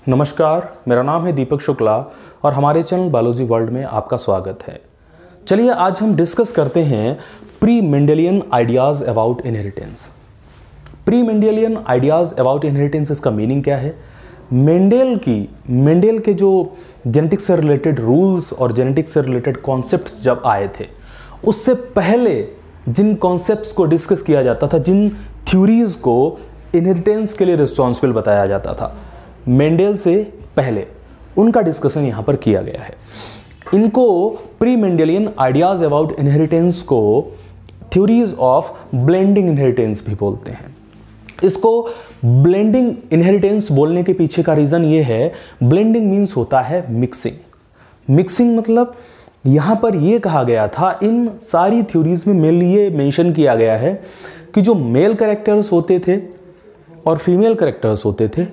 नमस्कार, मेरा नाम है दीपक शुक्ला और हमारे चैनल बायोलॉजी वर्ल्ड में आपका स्वागत है। चलिए आज हम डिस्कस करते हैं pre Mendelian ideas about inheritance. Pre Mendelian ideas about inheritance, इसका मीनिंग क्या है? मेंडेल के जो जेनेटिक्स से रिलेटेड रूल्स और जेनेटिक्स से रिलेटेड कॉन्सेप्ट्स जब आए थे, उससे पहले जिन कॉन्सेप्ट्स को डिस्कस किया जाता था, जिन थ्योरीज को इनहेरिटेंस के लिए रिस्पॉन्सिबल बताया जाता था, मेंडेल से पहले उनका डिस्कशन यहाँ पर किया गया है। इनको pre Mendelian ideas about inheritance को थ्योरीज ऑफ ब्लेंडिंग इनहेरिटेंस भी बोलते हैं। इसको ब्लेंडिंग इनहेरिटेंस बोलने के पीछे का रीज़न ये है, ब्लेंडिंग मीन्स होता है मिक्सिंग मतलब यहाँ पर ये कहा गया था, इन सारी थ्योरीज में मेनली ये मेंशन किया गया है कि जो मेल कैरेक्टर्स होते थे और फीमेल कैरेक्टर्स होते थे,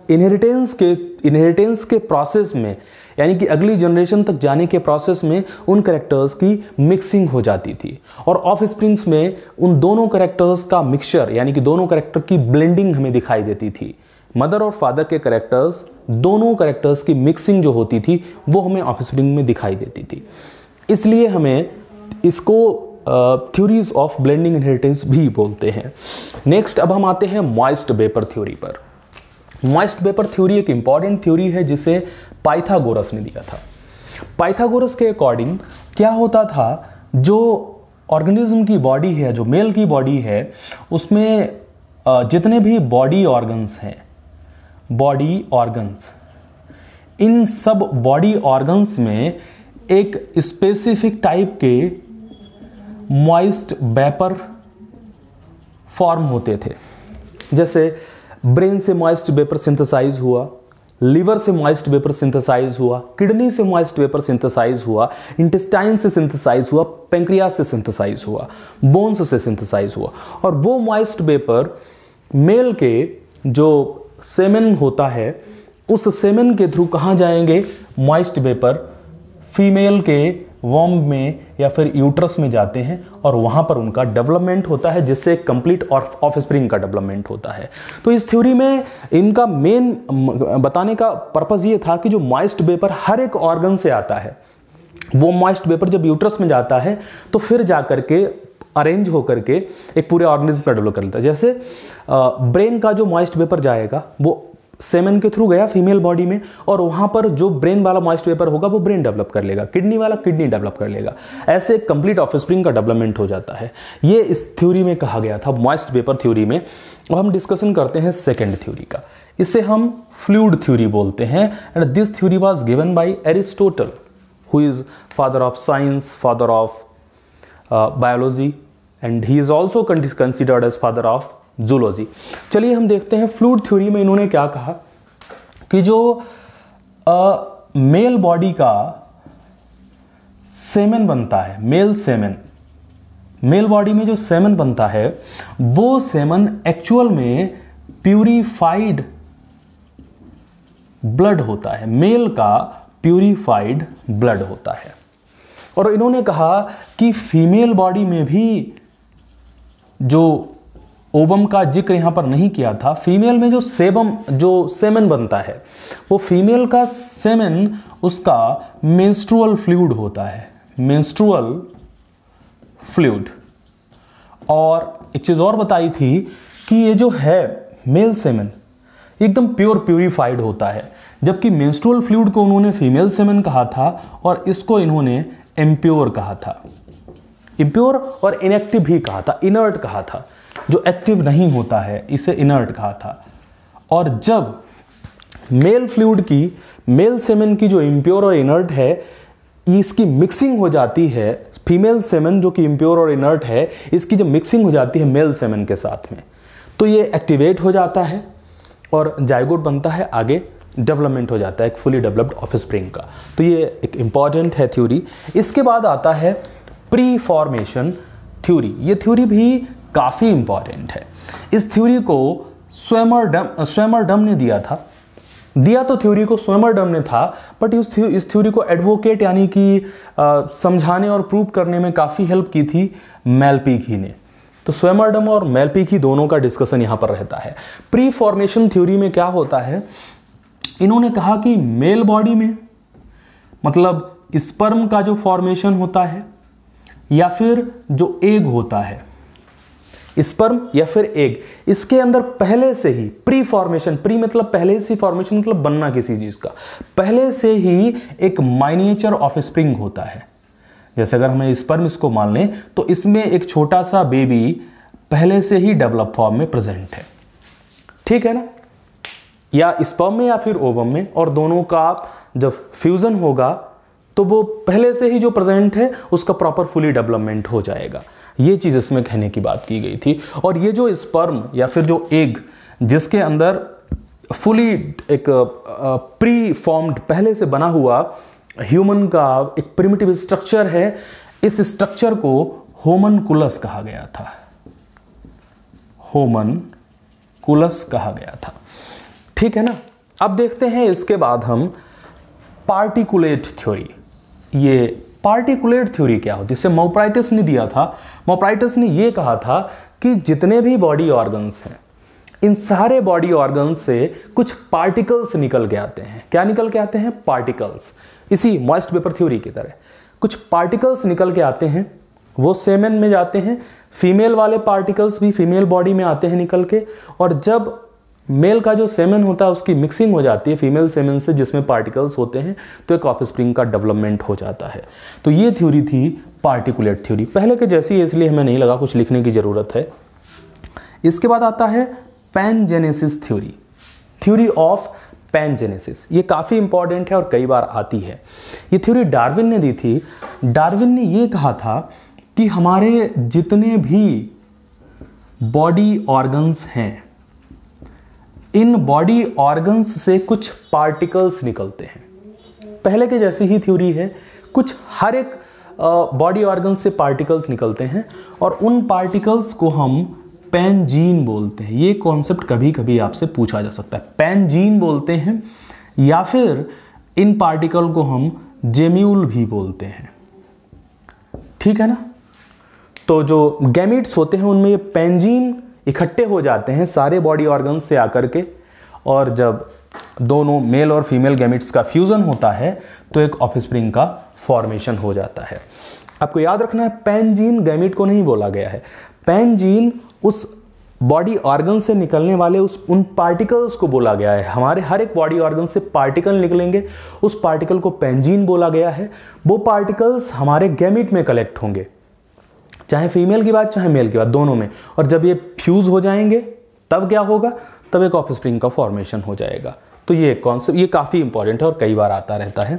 इनहेरिटेंस के प्रोसेस में, यानी कि अगली जनरेशन तक जाने के प्रोसेस में उन कैरेक्टर्स की मिक्सिंग हो जाती थी और ऑफस्प्रिंग्स में उन दोनों कैरेक्टर्स का मिक्सचर, यानी कि दोनों कैरेक्टर की ब्लेंडिंग हमें दिखाई देती थी। मदर और फादर के कैरेक्टर्स, दोनों कैरेक्टर्स की मिक्सिंग जो होती थी वो हमें ऑफस्प्रिंग में दिखाई देती थी। इसलिए हमें इसको थ्योरीज ऑफ ब्लेंडिंग इनहेरिटेंस भी बोलते हैं। नेक्स्ट अब हम आते हैं मॉइस्ट वेपर थ्योरी पर। मॉइस्ट वेपर थ्योरी एक इंपॉर्टेंट थ्योरी है जिसे पाइथागोरस ने दिया था। पाइथागोरस के अकॉर्डिंग क्या होता था, जो ऑर्गेनिज्म की बॉडी है, जो मेल की बॉडी है, उसमें जितने भी बॉडी ऑर्गन्स हैं, इन सब बॉडी ऑर्गन्स में एक स्पेसिफिक टाइप के मॉइस्ट वेपर फॉर्म होते थे। जैसे ब्रेन से मॉइस्ट वेपर सिंथेसाइज हुआ, लिवर से मॉइस्ट वेपर सिंथेसाइज हुआ, किडनी से मॉइस्ट वेपर सिंथेसाइज हुआ, इंटेस्टाइन से सिंथेसाइज हुआ, पेंक्रियास से सिंथेसाइज हुआ, बोन्स से सिंथेसाइज हुआ। और वो मॉइस्ट वेपर मेल के जो सेमेन होता है, उस सेमेन के थ्रू कहाँ जाएंगे? मॉइस्ट वेपर फीमेल के वॉर्म में या फिर यूट्रस में जाते हैं और वहाँ पर उनका डेवलपमेंट होता है, जिससे कंप्लीट ऑफस्प्रिंग का डेवलपमेंट होता है। तो इस थ्योरी में इनका मेन बताने का पर्पज़ ये था कि जो मॉइस्ट वेपर हर एक ऑर्गन से आता है, वो मॉइस्ट वेपर जब यूट्रस में जाता है तो फिर जा करके अरेंज होकर के एक पूरे ऑर्गेनिज्म का डेवलप कर लेता है। जैसे ब्रेन का जो मॉइस्ट वेपर जाएगा वो सेमेन के थ्रू गया फीमेल बॉडी में, और वहां पर जो ब्रेन वाला मॉइस्ट वेपर होगा वो ब्रेन डेवलप कर लेगा, किडनी वाला किडनी डेवलप कर लेगा। ऐसे कंप्लीट ऑफस्प्रिंग का डेवलपमेंट हो जाता है। ये इस थ्योरी में कहा गया था, मॉइस्ट वेपर थ्योरी में। और हम डिस्कशन करते हैं सेकेंड थ्योरी का। इसे हम फ्लूइड थ्योरी बोलते हैं। And this theory was given by Aristotle, who is father of science, father of biology, and he is also considered as father of zoology. चलिए हम देखते हैं फ्लूइड थ्योरी में इन्होंने क्या कहा कि जो मेल बॉडी का सेमेन बनता है, मेल बॉडी में जो सेमेन बनता है, वो सेमेन एक्चुअल में प्यूरिफाइड ब्लड होता है, मेल का प्यूरिफाइड ब्लड होता है। और इन्होंने कहा कि फीमेल बॉडी में भी, जो ओवम का जिक्र यहां पर नहीं किया था, फीमेल में जो सेमेन बनता है, वो फीमेल का सेमेन उसका मेंस्ट्रुअल फ्लूइड होता है, मेंस्ट्रुअल फ्लूइड। और एक चीज और बताई थी कि ये जो है मेल सेमेन एकदम प्यूरिफाइड होता है, जबकि मेंस्ट्रुअल फ्लूइड को उन्होंने फीमेल सेमेन कहा था और इसको इन्होंने इम्प्योर कहा था। इम्प्योर और इनएक्टिव भी कहा था, इनर्ट कहा था। जो एक्टिव नहीं होता है इसे इनर्ट कहा था। और जब मेल फ्लूइड की, मेल सेमेन की जो इम्प्योर और इनर्ट है, इसकी मिक्सिंग हो जाती है, फीमेल सेमेन जो कि इम्प्योर और इनर्ट है, इसकी जब मिक्सिंग हो जाती है मेल सेमेन के साथ में, तो ये एक्टिवेट हो जाता है और जाइगोट बनता है, आगे डेवलपमेंट हो जाता है एक फुली डेवलप्ड ऑफस्प्रिंग का। तो ये एक इंपॉर्टेंट है थ्योरी। इसके बाद आता है प्री फॉर्मेशन थ्योरी। ये थ्योरी भी काफ़ी इंपॉर्टेंट है। इस थ्योरी को स्वेमरडम ने दिया तो थ्योरी को स्वेमरडम ने था, बट इस थ्योरी को एडवोकेट यानी कि समझाने और प्रूव करने में काफ़ी हेल्प की थी मेलपीकी ने। तो स्वेमरडम और मेलपीकी दोनों का डिस्कशन यहाँ पर रहता है। प्री फॉर्मेशन थ्योरी में क्या होता है इन्होंने कहा कि मेल बॉडी में मतलब स्पर्म का जो फॉर्मेशन होता है या फिर जो एग होता है, स्पर्म या फिर एग, इसके अंदर पहले से ही प्री फॉर्मेशन, प्री मतलब पहले से फॉर्मेशन मतलब बनना किसी चीज का, पहले से ही एक माइनिएचर ऑफस्प्रिंग होता है। जैसे अगर हमें स्पर्म इसको मान लें तो इसमें एक छोटा सा बेबी पहले से ही डेवलप फॉर्म में प्रेजेंट है, ठीक है ना, या स्पर्म में या फिर ओवम में, और दोनों का जब फ्यूजन होगा तो वो पहले से ही जो प्रेजेंट है उसका प्रॉपर फुली डेवलपमेंट हो जाएगा। ये चीज इसमें कहने की बात की गई थी। और ये जो स्पर्म या फिर जो एग जिसके अंदर फुली एक प्री फॉर्म्ड पहले से बना हुआ ह्यूमन का एक प्रिमिटिव स्ट्रक्चर है, इस स्ट्रक्चर को होमनकुलस कहा गया था, होमनकुलस कहा गया था, ठीक है ना। अब देखते हैं इसके बाद हम पार्टिकुलेट थ्योरी। ये पार्टिकुलेट थ्योरी क्या होती है, इसे मोप्राइटस ने दिया था। मोप्राइटस ने ये कहा था कि जितने भी बॉडी ऑर्गन्स हैं, इन सारे बॉडी ऑर्गन्स से कुछ पार्टिकल्स निकल के आते हैं। क्या निकल के आते हैं? पार्टिकल्स। इसी मॉइस्ट वेपर थ्योरी की तरह कुछ पार्टिकल्स निकल के आते हैं, वो सेमेन में जाते हैं। फीमेल वाले पार्टिकल्स भी फीमेल बॉडी में आते हैं निकल के, और जब मेल का जो सेमेन होता है उसकी मिक्सिंग हो जाती है फीमेल सेमेन से जिसमें पार्टिकल्स होते हैं, तो एक ऑफस्प्रिंग का डेवलपमेंट हो जाता है। तो ये थ्योरी थी पार्टिकुलेट थ्योरी, पहले के जैसी है इसलिए हमें नहीं लगा कुछ लिखने की जरूरत है। इसके बाद आता है पैनजेनेसिस थ्योरी, थ्योरी ऑफ पैनजेनेसिस। ये काफ़ी इंपॉर्टेंट है और कई बार आती है। ये थ्योरी डार्विन ने दी थी। डार्विन ने ये कहा था कि हमारे जितने भी बॉडी ऑर्गन्स हैं, इन बॉडी ऑर्गन्स से कुछ पार्टिकल्स निकलते हैं। पहले के जैसी ही थ्योरी है, कुछ हर एक बॉडी ऑर्गन से पार्टिकल्स निकलते हैं और उन पार्टिकल्स को हम पैनजीन बोलते हैं। ये कॉन्सेप्ट कभी कभी आपसे पूछा जा सकता है, पैनजीन बोलते हैं, या फिर इन पार्टिकल को हम जेम्यूल भी बोलते हैं, ठीक है ना। तो जो गैमीट्स होते हैं उनमें ये पैनजीन इकट्ठे हो जाते हैं सारे बॉडी ऑर्गन से आकर के, और जब दोनों मेल और फीमेल गैमीट्स का फ्यूजन होता है तो एक ऑफस्प्रिंग का फॉर्मेशन हो जाता है। आपको याद रखना है, पैनजीन गैमीट को नहीं बोला गया है, पैनजीन उस बॉडी ऑर्गन से निकलने वाले उन पार्टिकल्स को बोला गया है। हमारे हर एक बॉडी ऑर्गन से पार्टिकल निकलेंगे, उस पार्टिकल को पैनजीन बोला गया है। वो पार्टिकल्स हमारे गैमीट में कलेक्ट होंगे, चाहे फीमेल की बात चाहे मेल की बात, दोनों में, और जब ये फ्यूज हो जाएंगे तब क्या होगा, तब एक ऑफस्प्रिंग का फॉर्मेशन हो जाएगा। तो ये कॉन्सेप्ट ये काफ़ी इंपॉर्टेंट है और कई बार आता रहता है।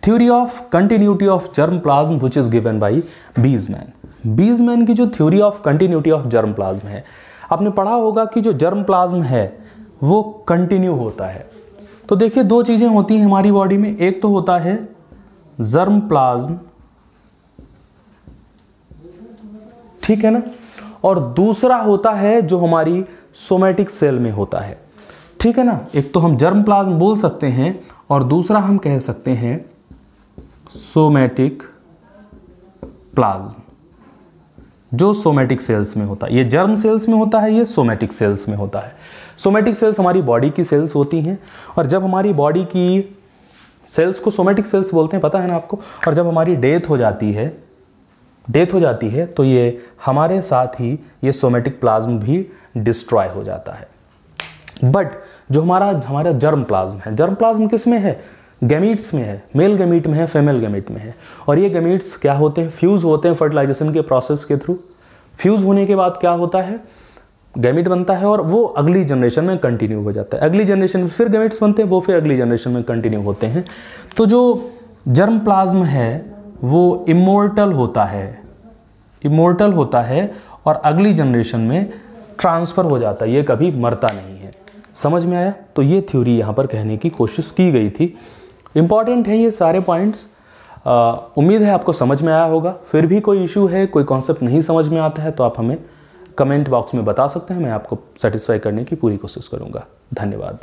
Theory of continuity of germ plasm which is given by Weismann. Weismann की जो theory of continuity of germ plasm है, आपने पढ़ा होगा कि जो जर्म प्लाज्म है वो कंटिन्यू होता है। तो देखिए दो चीज़ें होती हैं हमारी बॉडी में, एक तो होता है जर्म प्लाज्म, ठीक है ना, और दूसरा होता है जो हमारी सोमैटिक सेल में होता है, ठीक है ना। एक तो हम जर्म प्लाज्म बोल सकते हैं और दूसरा हम कह सकते हैं सोमैटिक प्लाज्म, जो सोमैटिक सेल्स में होता है। ये जर्म सेल्स में होता है, ये सोमैटिक सेल्स में होता है। सोमैटिक सेल्स हमारी बॉडी की सेल्स होती हैं, और जब हमारी बॉडी की सेल्स को सोमैटिक सेल्स बोलते हैं, पता है ना आपको। और जब हमारी डेथ हो जाती है तो ये हमारे साथ ही ये सोमैटिक प्लाज्म भी डिस्ट्रॉय हो जाता है। बट जो हमारा जर्म प्लाज्म है, जर्म प्लाज्म किस में है? गैमीट्स में है, मेल गैमीट में है, फीमेल गैमीट में है। और ये गैमीट्स क्या होते हैं? फ्यूज होते हैं फर्टिलाइजेशन के प्रोसेस के थ्रू। फ्यूज होने के बाद क्या होता है? गैमीट बनता है और वो अगली जनरेशन में कंटिन्यू हो जाता है। अगली जनरेशन में फिर गैमीट्स बनते हैं, वो फिर अगली जनरेशन में कंटिन्यू होते हैं। तो जो जर्म प्लाज्म है वो इमोर्टल होता है और अगली जनरेशन में ट्रांसफ़र हो जाता है, ये कभी मरता नहीं है। समझ में आया? तो ये थ्योरी यहाँ पर कहने की कोशिश की गई थी। इंपॉर्टेंट है ये सारे पॉइंट्स। उम्मीद है आपको समझ में आया होगा। फिर भी कोई इशू है, कोई कॉन्सेप्ट नहीं समझ में आता है तो आप हमें कमेंट बॉक्स में बता सकते हैं, मैं आपको सेटिस्फाई करने की पूरी कोशिश करूँगा। धन्यवाद।